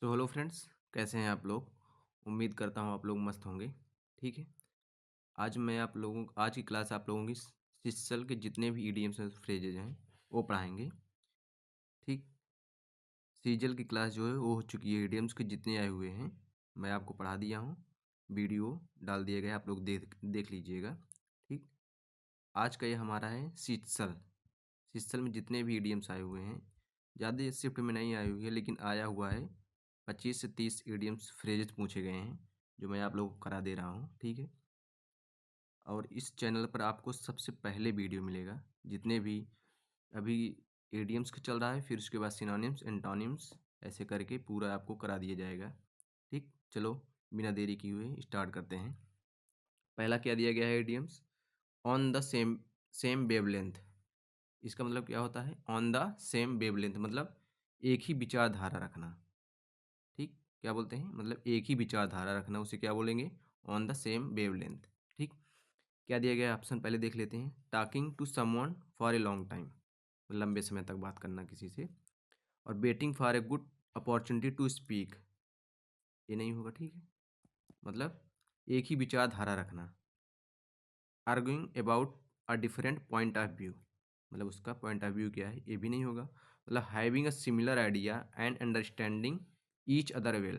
So hello friends, कैसे हैं आप लोग। उम्मीद करता हूँ आप लोग मस्त होंगे। ठीक है। आज की क्लास आप लोगों की सिस्टल के जितने भी ईडियम्स और फ्रेजेज हैं वो पढ़ाएंगे। ठीक। सीजल की क्लास जो है वो हो चुकी है। ईडियम्स के जितने आए हुए हैं मैं आपको पढ़ा दिया हूँ। वीडियो डाल दिया गया, आप लोग देख देख लीजिएगा। ठीक। आज का ये हमारा है सिस्टल। सिस्टल में जितने भी ईडियम्स आए हुए हैं, ज़्यादा शिफ्ट में नहीं आई हुई है लेकिन आया हुआ है। 25 से 30 ईडियम्स फ्रेजेस पूछे गए हैं जो मैं आप लोगों को करा दे रहा हूँ। ठीक है। और इस चैनल पर आपको सबसे पहले वीडियो मिलेगा जितने भी अभी ईडियम्स का चल रहा है, फिर उसके बाद सिनोनिम्स एंटोनिम्स ऐसे करके पूरा आपको करा दिया जाएगा। ठीक। चलो बिना देरी किए हुए स्टार्ट करते हैं। पहला क्या दिया गया है idioms, on the same same wavelength. इसका मतलब क्या होता है, ऑन द सेम वेवलेंथ मतलब एक ही विचारधारा रखना। ठीक। क्या बोलते हैं, मतलब एक ही विचारधारा रखना, उसे क्या बोलेंगे, ऑन द सेम वेवलेंथ। ठीक। क्या दिया गया ऑप्शन पहले देख लेते हैं। Talking to someone for a long time, लंबे समय तक बात करना किसी से। और waiting for a good opportunity to speak, ये नहीं होगा। ठीक है। मतलब एक ही विचारधारा रखना। Arguing about a different point of view, मतलब उसका पॉइंट ऑफ व्यू क्या है, ये भी नहीं होगा। मतलब having a similar idea and understanding each other well.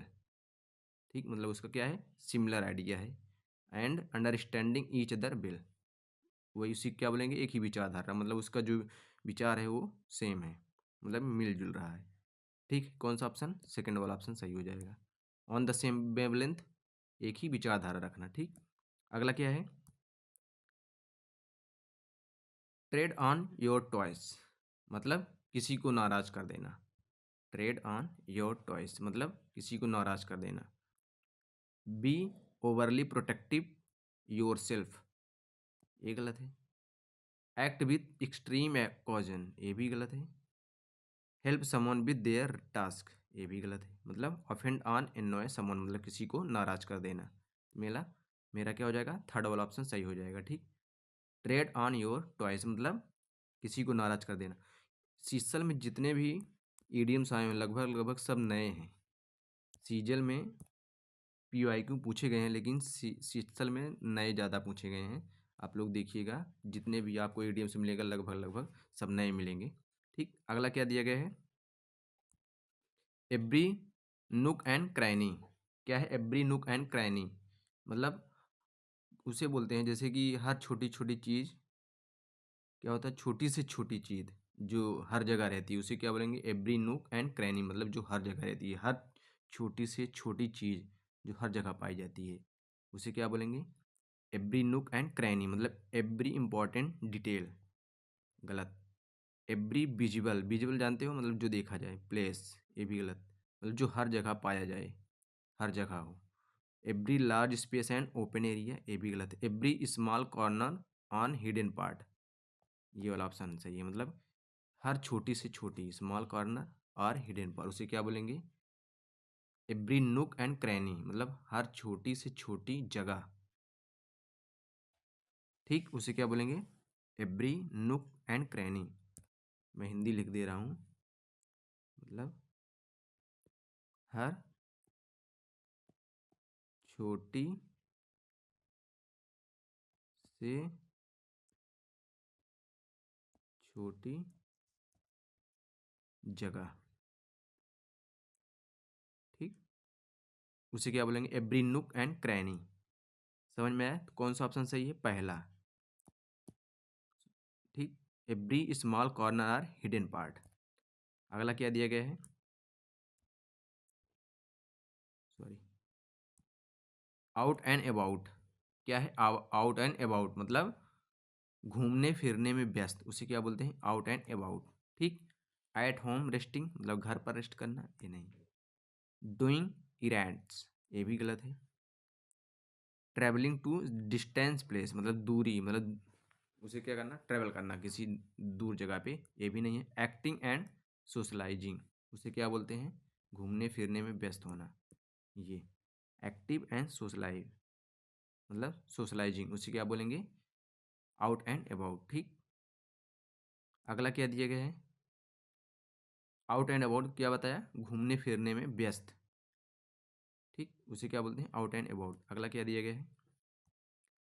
ठीक। मतलब उसका क्या है, सिमिलर आइडिया है and understanding each other well. वही उसी क्या बोलेंगे, एक ही विचारधारा, मतलब उसका जो विचार है वो सेम है, मतलब मिलजुल रहा है। ठीक। कौन सा ऑप्शन, सेकंड वाला ऑप्शन सही हो जाएगा। ऑन द सेम वेवलेंथ, एक ही विचारधारा रखना। ठीक। अगला क्या है, ट्रेड ऑन योर टॉयस, मतलब किसी को नाराज कर देना। ट्रेड ऑन योर टॉयस मतलब किसी को नाराज कर देना। Be overly protective yourself, ये गलत है। एक्ट विथ एक्सट्रीम कॉजन, ये भी गलत है। Help someone with their task, ये भी गलत है। मतलब ऑफेंड ऑन एनॉय समवन मतलब किसी को नाराज कर देना। मेरा मेरा क्या हो जाएगा, थर्ड वाला ऑप्शन सही हो जाएगा। ठीक। ट्रेड ऑन योर टॉयस मतलब किसी को नाराज कर देना। सीजल में जितने भी ईडियम्स आए हैं लगभग लगभग सब नए हैं। सीजल में PYQ पूछे गए हैं लेकिन सीजल में नए ज़्यादा पूछे गए हैं। आप लोग देखिएगा जितने भी आपको ईडियम्स मिलेगा लगभग लगभग सब नए मिलेंगे। ठीक। अगला क्या दिया गया है, एवरी नुक एंड क्रैनी। क्या है एवरी नुक एंड क्रैनी, मतलब उसे बोलते हैं जैसे कि हर छोटी छोटी चीज़, क्या होता है छोटी से छोटी चीज़ जो हर जगह रहती है उसे क्या बोलेंगे, एवरी नुक एंड क्रैनी मतलब जो हर जगह रहती है, हर छोटी से छोटी चीज़ जो हर जगह पाई जाती है उसे क्या बोलेंगे, एवरी नुक एंड क्रैनी मतलब एवरी इंपॉर्टेंट डिटेल, गलत। एवरी विजिबल, विजिबल जानते हो मतलब जो देखा जाए, प्लेस, ये भी गलत, मतलब जो हर जगह पाया जाए, हर जगह हो। Every large space and open area, ये भी गलत है। Every small corner on hidden part, ये वाला ऑप्शन सही है। मतलब हर छोटी से छोटी, स्मॉल कॉर्नर और हिडन पार्ट, उसे क्या बोलेंगे, एवरी नुक एंड क्रैनी मतलब हर छोटी से छोटी जगह। ठीक। उसे क्या बोलेंगे, एवरी नुक एंड क्रैनी। मैं हिंदी लिख दे रहा हूँ, मतलब हर छोटी से छोटी जगह। ठीक। उसे क्या बोलेंगे, एवरी नुक एंड क्रैनी। समझ में आया, तो कौन सा ऑप्शन सही है, पहला। ठीक। Every small corner are hidden part. अगला क्या दिया गया है, सॉरी, आउट एंड अबाउट। क्या है, आउट एंड अबाउट मतलब घूमने फिरने में व्यस्त, उसे क्या बोलते हैं, आउट एंड अबाउट। ठीक। एट होम रेस्टिंग मतलब घर पर रेस्ट करना, ये नहीं। डूइंग इरेंट्स, ये भी गलत है। ट्रैवलिंग टू डिस्टेंस प्लेस मतलब दूरी, मतलब उसे क्या करना, ट्रैवल करना किसी दूर जगह पे, ये भी नहीं है। एक्टिंग एंड सोशलाइजिंग, उसे क्या बोलते हैं, घूमने फिरने में व्यस्त होना, ये एक्टिव एंड सोशलाइज मतलब सोशलाइजिंग, उसे क्या बोलेंगे, आउट एंड अबाउट। ठीक। अगला क्या दिया गया है, आउट एंड अबाउट क्या बताया, घूमने फिरने में व्यस्त, ठीक, उसे क्या बोलते हैं, आउट एंड अबाउट। अगला क्या दिया गया है,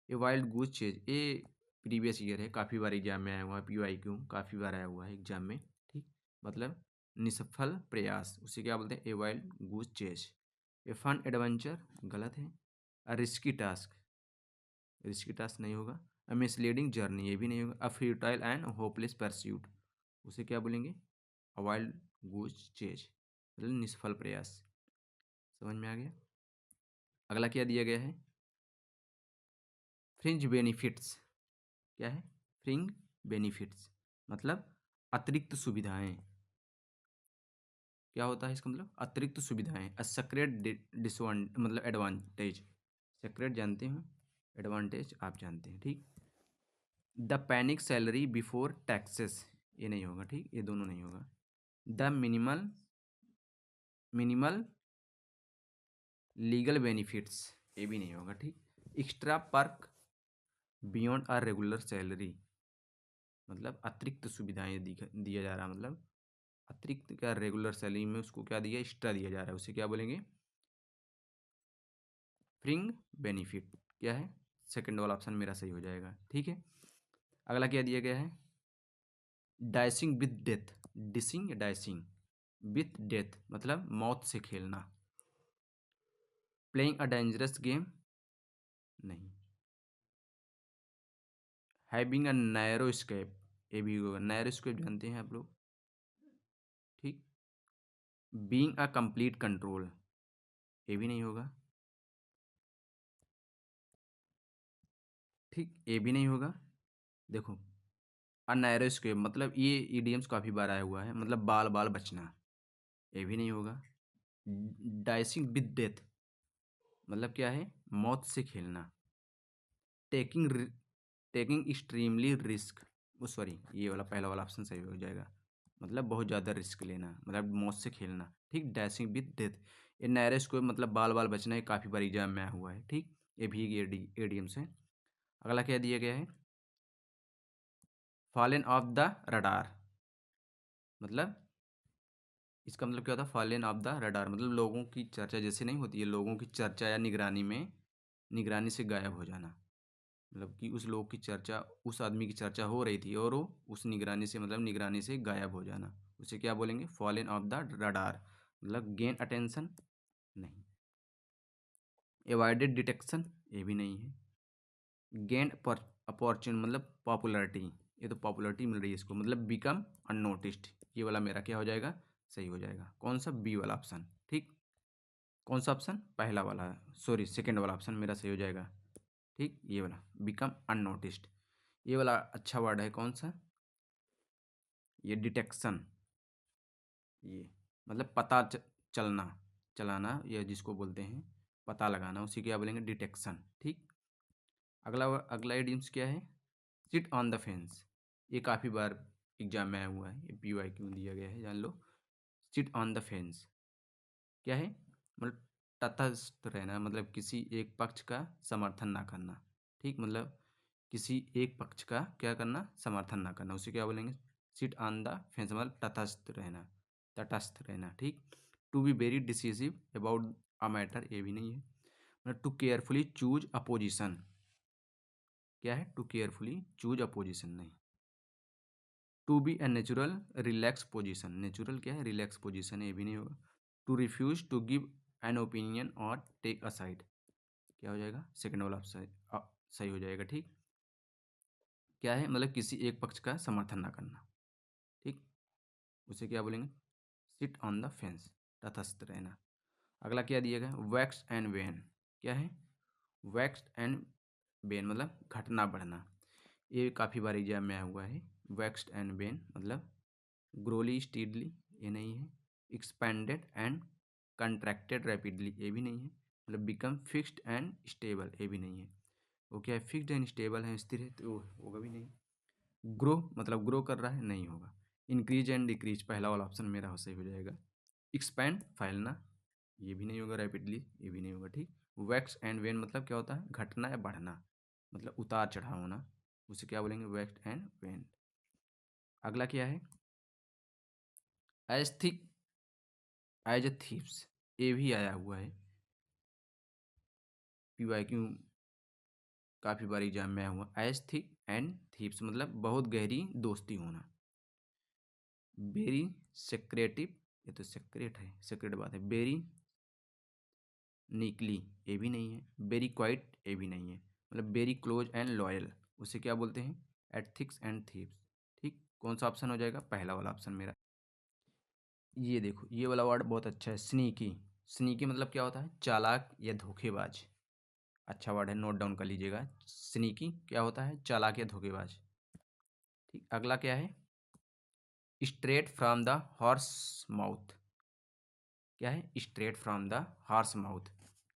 ए वाइल्ड गूज चेज। ये प्रीवियस ईयर है, काफ़ी बार एग्जाम में आया हुआ है, PYQ काफ़ी बार आया हुआ है एग्जाम में। ठीक, मतलब निष्फल प्रयास, उसे क्या बोलते हैं, a wild goose chase. A fun adventure गलत है। A risky task, risky task नहीं होगा। अ मिसलीडिंग जर्नी, ये भी नहीं होगा। A futile and hopeless pursuit, उसे क्या बोलेंगे, अ वाइल्ड गूज चेज, मतलब निष्फल प्रयास। समझ में आ गया। अगला क्या दिया गया है, फ्रिंज बेनिफिट्स। क्या है, फ्रिंज बेनिफिट्स मतलब अतिरिक्त सुविधाएं। क्या होता है इसका मतलब, अतिरिक्त सुविधाएं। अ सेक्रेट डिसवान मतलब एडवांटेज, सेक्रेट जानते हो, एडवांटेज आप जानते हैं। ठीक, the panic salary before taxes, ये नहीं होगा। ठीक, ये दोनों नहीं होगा। The minimal minimal legal benefits, ये भी नहीं होगा। ठीक, extra perk beyond our regular salary, मतलब अतिरिक्त सुविधाएं दिया जा रहा, मतलब अतिरिक्त क्या, रेगुलर सैलरी में उसको क्या दिया, एक्स्ट्रा दिया जा रहा है, उसे क्या बोलेंगे, फ्रिंग बेनिफिट। क्या है, सेकंड वाला ऑप्शन मेरा सही हो जाएगा। ठीक है, अगला क्या दिया गया है, dicing with death. Dissing dicing with death मतलब मौत से खेलना। प्लेइंग अ डेंजरस गेम, नहीं। हैविंग अ नैरो स्केप, ये भी होगा। नैरो स्केप जानते हैं आप लोग। ठीक, बीइंग अ कंप्लीट कंट्रोल, ये भी नहीं होगा। ठीक, ये भी नहीं होगा। देखो, अ नैरो स्केप मतलब ये ईडियम्स काफ़ी बार आया हुआ है, मतलब बाल बाल बचना, ये भी नहीं होगा। डाइसिंग विद डेथ मतलब क्या है, मौत से खेलना। टेकिंग टेकिंग एक्सट्रीमली रिस्क, वो सॉरी, ये वाला पहला वाला ऑप्शन सही हो जाएगा, मतलब बहुत ज़्यादा रिस्क लेना, मतलब मौत से खेलना। ठीक, डैशिंग विद डेथ, ये नैरेस को मतलब बाल बाल बचना, है काफ़ी बार एग्जाम में आया हुआ है। ठीक, ये भी एडीएम्स है। अगला क्या दिया गया है, फॉलन ऑफ द रडार, मतलब इसका मतलब क्या होता है, फॉलन ऑफ द रडार मतलब लोगों की चर्चा जैसे नहीं होती है, लोगों की चर्चा या निगरानी में, निगरानी से गायब हो जाना। मतलब कि उस लोग की चर्चा, उस आदमी की चर्चा हो रही थी और वो उस निगरानी से, मतलब निगरानी से गायब हो जाना, उसे क्या बोलेंगे, फॉलन ऑफ द रडार। मतलब गेन अटेंशन, नहीं। एवॉइडेड डिटेक्शन, ये भी नहीं है। गेन अपॉर्चुन मतलब पॉपुलैरिटी, ये तो पॉपुलैरिटी मिल रही है इसको, मतलब बिकम अननोटिस्ड, ये वाला मेरा क्या हो जाएगा, सही हो जाएगा। कौन सा, बी वाला ऑप्शन। ठीक, कौन सा ऑप्शन, पहला वाला, सॉरी सेकेंड वाला ऑप्शन मेरा सही हो जाएगा। ठीक, ये वाला बिकम अननोटिस्ड, ये वाला अच्छा वर्ड है। कौन सा, ये डिटेक्शन, ये मतलब पता चलना, चलाना, या जिसको बोलते हैं पता लगाना, उसी क्या बोलेंगे, डिटेक्शन। ठीक, अगला अगला इडियम्स क्या है, सिट ऑन द फेंस। ये काफ़ी बार एग्जाम में आया हुआ है, ये PYQ दिया गया है, जान लो। सिट ऑन द फेंस क्या है, मतलब तटस्थ रहना, मतलब किसी एक पक्ष का समर्थन ना करना। ठीक, मतलब किसी एक पक्ष का क्या करना, समर्थन ना करना, उसे क्या बोलेंगे, सिट ऑन द फेंस मतलब तटस्थ रहना, तटस्थ रहना। ठीक, to be very decisive about a matter, ये भी नहीं है। मतलब to carefully choose a position, क्या है, to carefully choose a position, नहीं। To be a natural relax position, natural क्या है, रिलैक्स पोजिशन, ये भी नहीं होगा। To refuse to give an opinion और टेक अ साइड, क्या हो जाएगा, सेकंड वाला सही हो जाएगा। ठीक, क्या है, मतलब किसी एक पक्ष का समर्थन ना करना। ठीक, उसे क्या बोलेंगे, सिट ऑन द फेंस, तटस्थ रहना। अगला क्या दिया गया, वैक्स एंड वेन। क्या है, वैक्स एंड वेन मतलब घटना बढ़ना, ये काफ़ी बार एग्जाम में आया हुआ है। वैक्स्ड एंड वेन मतलब ग्रोली स्टीडली, ये नहीं है। एक्सपेंडेड एंड कंट्रैक्टेड रैपिडली, ये भी नहीं है। मतलब बिकम फिक्स्ड एंड स्टेबल, ये भी नहीं है। वो क्या है, फिक्स्ड एंड स्टेबल है, स्थिर है, तो होगा भी नहीं। ग्रो मतलब ग्रो कर रहा है, नहीं होगा। इंक्रीज एंड डिक्रीज, पहला वाला ऑप्शन मेरा सही हो जाएगा। एक्सपैंड फैलना, ये भी नहीं होगा। रैपिडली, ये भी नहीं होगा। ठीक, वैक्स एंड वेन मतलब क्या होता है, घटना या बढ़ना, मतलब उतार चढ़ाव होना, उसे क्या बोलेंगे, वैक्स एंड वेन। अगला क्या है, as thick as a thieves, ये भी आया हुआ है। PYQ काफ़ी बार एग्जाम में आया हुआ। एज थिक एंड थीप्स मतलब बहुत गहरी दोस्ती होना। वेरी सेक्रेटिव, ये तो सेक्रेट है, सेक्रेट बात है। वेरी निकली, ये भी नहीं है। वेरी क्वाइट, ये भी नहीं है। मतलब वेरी क्लोज एंड लॉयल, उसे क्या बोलते हैं? Ethics and thieves. ठीक, कौन सा ऑप्शन हो जाएगा? पहला वाला ऑप्शन मेरा। ये देखो, ये वाला वर्ड बहुत अच्छा है, स्नीकी। स्नीकी मतलब क्या होता है? चालाक या धोखेबाज। अच्छा वर्ड है, नोट डाउन कर लीजिएगा। स्नीकी क्या होता है? चालाक या धोखेबाज। ठीक, अगला क्या है? Straight from the horse mouth. क्या है? Straight from the horse mouth.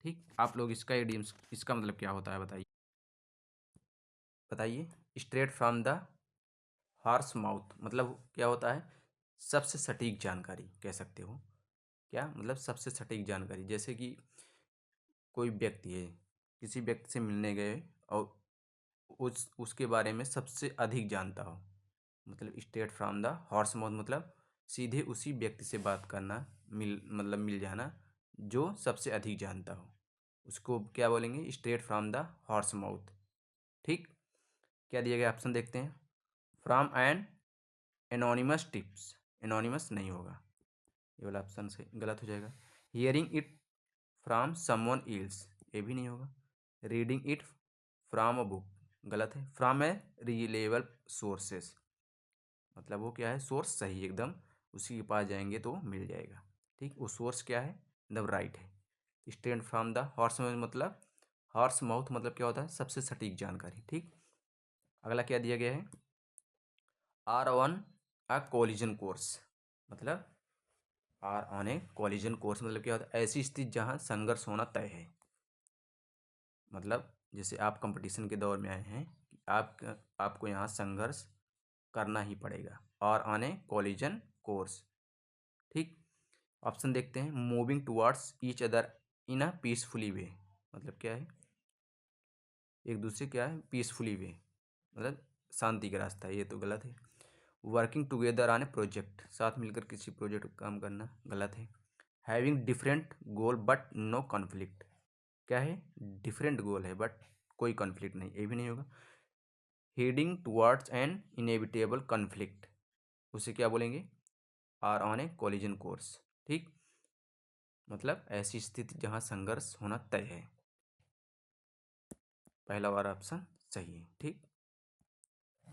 ठीक, आप लोग इसका इडियम्स, इसका मतलब क्या होता है बताइए? बताइए। Straight from the horse mouth मतलब क्या होता है? सबसे सटीक जानकारी कह सकते हो। क्या मतलब? सबसे सटीक जानकारी। जैसे कि कोई व्यक्ति है, किसी व्यक्ति से मिलने गए और उसके बारे में सबसे अधिक जानता हो, मतलब straight from the horse mouth मतलब सीधे उसी व्यक्ति से बात करना, मिल जाना जो सबसे अधिक जानता हो, उसको क्या बोलेंगे? Straight from the horse mouth. ठीक, क्या दिया गया ऑप्शन देखते हैं। From an anonymous tips, anonymous नहीं होगा, ये वाला ऑप्शन से गलत हो जाएगा। Hearing it from someone else, ये भी नहीं होगा। Reading it from a book, गलत है। फ्रॉम ए रिलेबल सोर्सेस मतलब वो क्या है? सोर्स सही एकदम, उसी के पास जाएंगे तो मिल जाएगा। ठीक, वो सोर्स क्या है? एकदम राइट है। स्टैंड फ्रॉम द हॉर्स मतलब, हॉर्स माउथ मतलब क्या होता है? सबसे सटीक जानकारी। ठीक, अगला क्या दिया गया है? Are on a collision course मतलब, are on a collision course मतलब क्या होता है? ऐसी स्थिति जहाँ संघर्ष होना तय है। मतलब जैसे आप कंपटीशन के दौर में आए हैं, कि आपको यहाँ संघर्ष करना ही पड़ेगा। और ऑन ए कोलिजन कोर्स। ठीक, ऑप्शन देखते हैं। Moving towards each other in a peacefully way मतलब क्या है? एक दूसरे क्या है? पीसफुली वे मतलब शांति का रास्ता है, ये तो गलत है। Working together on a project, साथ मिलकर किसी प्रोजेक्ट पर काम करना, गलत है। Having different goal but no conflict, क्या है? डिफरेंट गोल है बट कोई कॉन्फ्लिक्ट नहीं, ये भी नहीं होगा। Heading towards an inevitable conflict, उसे क्या बोलेंगे? Are on a collision course. ठीक, मतलब ऐसी स्थिति जहां संघर्ष होना तय है। पहला वाला ऑप्शन सही है। ठीक,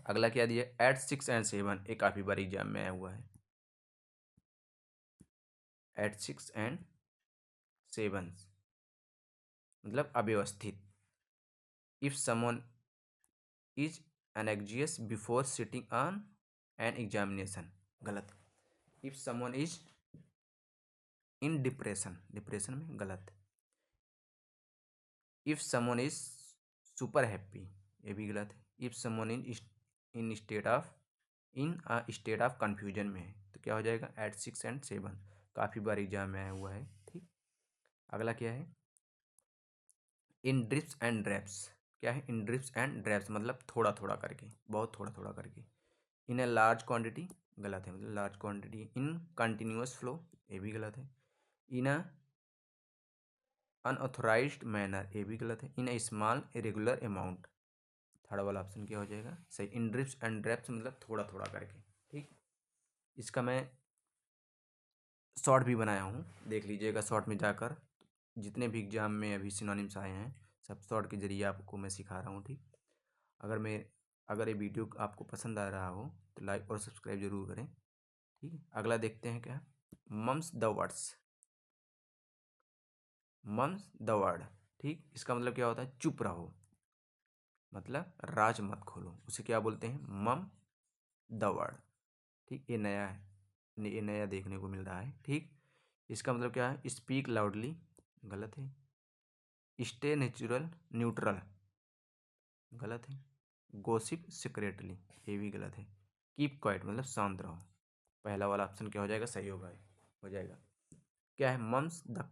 अगला क्या दिया? एट 6 एंड 7, ये काफी बार एग्जाम में आया हुआ है। एट 6 एंड 7 मतलब अव्यवस्थित। If someone is anxious before sitting on an examination, गलत। If someone is in depression, depression में गलत। If someone is super happy, ये भी गलत है। If someone in state of, in state of confusion में है, तो क्या हो जाएगा? एट 6 एंड 7, काफ़ी बार एग्जाम में आया हुआ है। ठीक, अगला क्या है? इन ड्रिप्स एंड ड्रैप्स, क्या है? इन ड्रिप्स एंड ड्रैप्स मतलब थोड़ा थोड़ा करके, बहुत थोड़ा थोड़ा करके। इन ए लार्ज क्वांटिटी, गलत है, मतलब large quantity. In continuous flow, ये भी गलत है। इन अ अनऑथोराइज्ड मैनर, ये भी गलत है। इन ए स्मॉल इरेगुलर अमाउंट, थर्ड वाला ऑप्शन क्या हो जाएगा? सही। इन ड्रिप्स एंड ड्रैप्स मतलब थोड़ा थोड़ा करके। ठीक, इसका मैं शॉर्ट भी बनाया हूँ, देख लीजिएगा शॉर्ट में जाकर। जितने भी एग्जाम में अभी सिनोनिम्स आए हैं, सब शॉर्ट के जरिए आपको मैं सिखा रहा हूँ। ठीक, अगर ये वीडियो आपको पसंद आ रहा हो तो लाइक और सब्सक्राइब जरूर करें। ठीक है, अगला देखते हैं क्या? Mum's the words, mum's the word. ठीक, इसका मतलब क्या होता है? चुप रहो मतलब राज मत खोलो, उसे क्या बोलते हैं? मम द वर्ड। ठीक, ये नया है, ये नया देखने को मिल रहा है। ठीक, इसका मतलब क्या है? स्पीक लाउडली, गलत है। स्टे नेचुरल न्यूट्रल, गलत है। गोसिप सीक्रेटली, ये भी गलत है। कीप क्वाइट मतलब शांत रहो, पहला वाला ऑप्शन क्या हो जाएगा? सही होगा, हो जाएगा। क्या है? मम्स द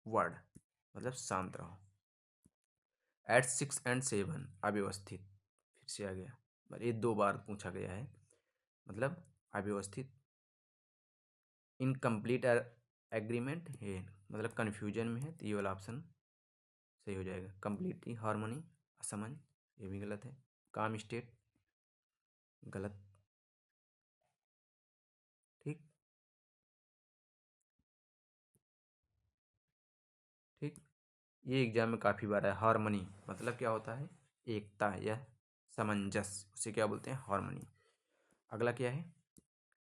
वर्ड मतलब शांत रहो। एट 6 एंड 7 अव्यवस्थित, फिर से आ गया, पर ये 2 बार पूछा गया है। मतलब अव्यवस्थित। इनकम्प्लीट एग्रीमेंट है मतलब कन्फ्यूजन में है, तो ये वाला ऑप्शन सही हो जाएगा। कंप्लीटली, हार्मनी, असमन, ये भी गलत है। काम स्टेट, गलत। ठीक ठीक। ये एग्जाम में काफ़ी बार है। हार्मनी मतलब क्या होता है? एकता या सामंजस्य, उसे क्या बोलते हैं? हार्मनी। अगला क्या है?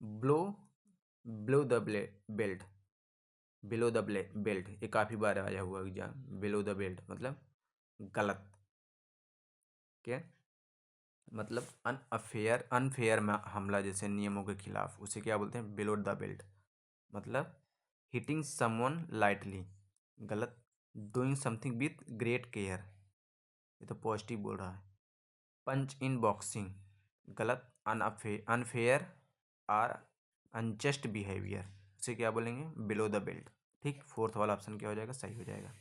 Blow blow the belt, below the belt, ये काफ़ी बार आया हुआ एग्जाम। बिलो द बेल्ट मतलब गलत। क्या मतलब? अनफेयर, अनफेयर में हमला, जैसे नियमों के खिलाफ, उसे क्या बोलते हैं? Below the belt. मतलब हिटिंग समवन लाइटली, गलत। Doing something with great care, ये तो पॉजिटिव बोल रहा है। पंच इन बॉक्सिंग, गलत। अनफेयर और अनजस्ट बिहेवियर, उसे क्या बोलेंगे? Below the belt. ठीक, फोर्थ वाला ऑप्शन क्या हो जाएगा? सही हो जाएगा।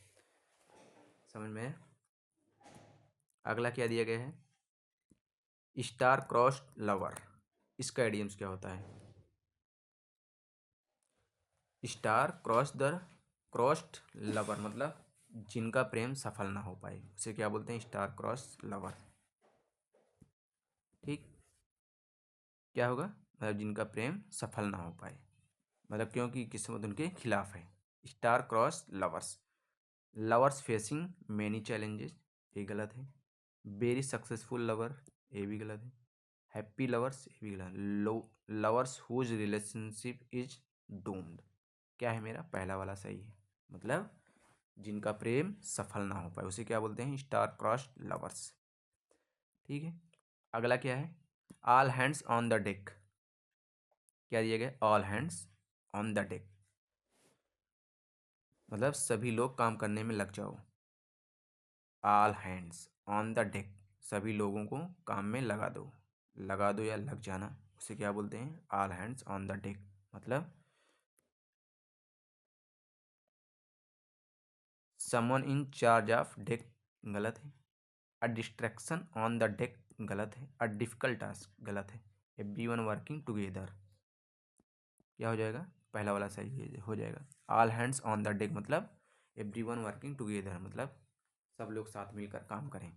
समझ में? अगला क्या दिया गया है? स्टार क्रॉस्ड लवर, इसका एडियम्स क्या होता है? स्टार क्रॉस्ड लवर मतलब जिनका प्रेम सफल ना हो पाए, उसे क्या बोलते हैं? Star cross lover. ठीक, क्या होगा? मतलब जिनका प्रेम सफल ना हो पाए, मतलब क्योंकि किस्मत उनके खिलाफ है। Star cross lovers. Lovers facing many challenges, ये गलत है। वेरी सक्सेसफुल लवर, ये भी गलत है। हैप्पी लवर्स, ये भी गलत। Low lovers whose relationship is doomed, क्या है मेरा? पहला वाला सही है। मतलब जिनका प्रेम सफल ना हो पाए, उसे क्या बोलते हैं? Star cross lovers. ठीक है। अगला क्या है? All hands on the deck, क्या दिया गया? All hands on the deck मतलब सभी लोग काम करने में लग जाओ। All hands on the deck, सभी लोगों को काम में लगा दो या लग जाना, उसे क्या बोलते हैं? All hands on the deck. मतलब someone in charge of deck, गलत है। A distraction on the deck, गलत है। अ डिफिकल्ट टास्क, गलत है। एवरीवन वर्किंग टुगेदर, क्या हो जाएगा? पहला वाला सही हो जाएगा। All hands on the deck मतलब एवरीवन वर्किंग टुगेदर, मतलब सब लोग साथ मिलकर काम करें।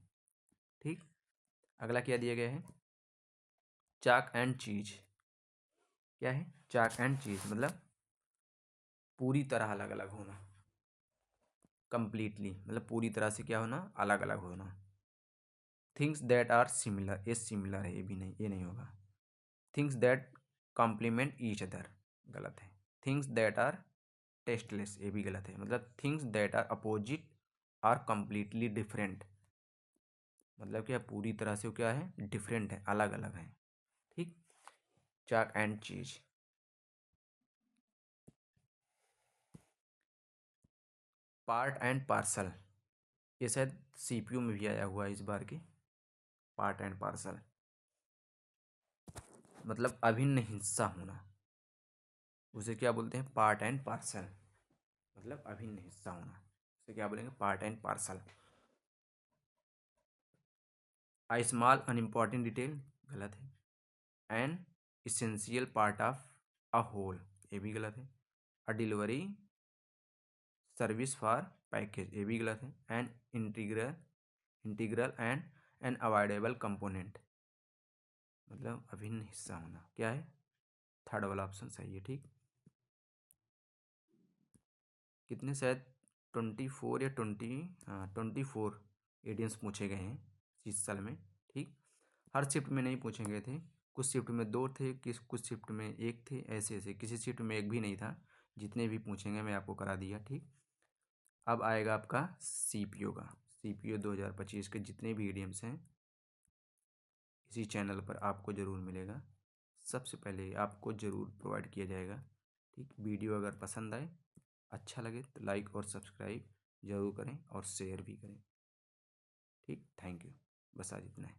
ठीक। अगला क्या दिया गया है? चाक एंड चीज, क्या है? चाक एंड चीज मतलब पूरी तरह अलग अलग होना। कंप्लीटली मतलब पूरी तरह से क्या होना? अलग अलग होना। थिंग्स दैट आर सिमिलर, ये सिमिलर है, ये भी नहीं, ये नहीं होगा। Things that complement each other, गलत है। थिंग्स दैट आर टेस्टलेस, ये भी गलत है। मतलब things that are opposite are completely different, मतलब क्या पूरी तरह से क्या है? डिफरेंट है, अलग अलग है। ठीक। चाक एंड चीज। पार्ट एंड पार्सल, ये शायद सीपीयू में भी आया हुआ है इस बार के। पार्ट एंड पार्सल मतलब अभिन्न हिस्सा होना, उसे क्या बोलते हैं? पार्ट एंड पार्सल मतलब अभिन्न हिस्सा होना, उसे क्या बोलेंगे? Part and parcel. A small unimportant detail, गलत है। An essential part of a whole, ये भी गलत है। A delivery service for package, ये भी गलत है। An integral and an avoidable component मतलब अभिन्न हिस्सा होना, क्या है? थर्ड वाला ऑप्शन सही है। ठीक। कितने, शायद 24 या 24 एडियंस पूछे गए हैं इस साल में। ठीक। हर शिफ्ट में नहीं पूछे गए थे, कुछ शिफ्ट में 2 थे, कुछ शिफ्ट में 1 थे, ऐसे ऐसे किसी शिफ्ट में 1 भी नहीं था। जितने भी पूछेंगे मैं आपको करा दिया। ठीक। अब आएगा आपका सीपीओ का। सीपीओ 2025 के जितने भी ईडीएम्स हैं इसी चैनल पर आपको ज़रूर मिलेगा, सबसे पहले आपको ज़रूर प्रोवाइड किया जाएगा। ठीक। वीडियो अगर पसंद आए, अच्छा लगे तो लाइक और सब्सक्राइब ज़रूर करें और शेयर भी करें। ठीक। Thank you. बस आज इतना है।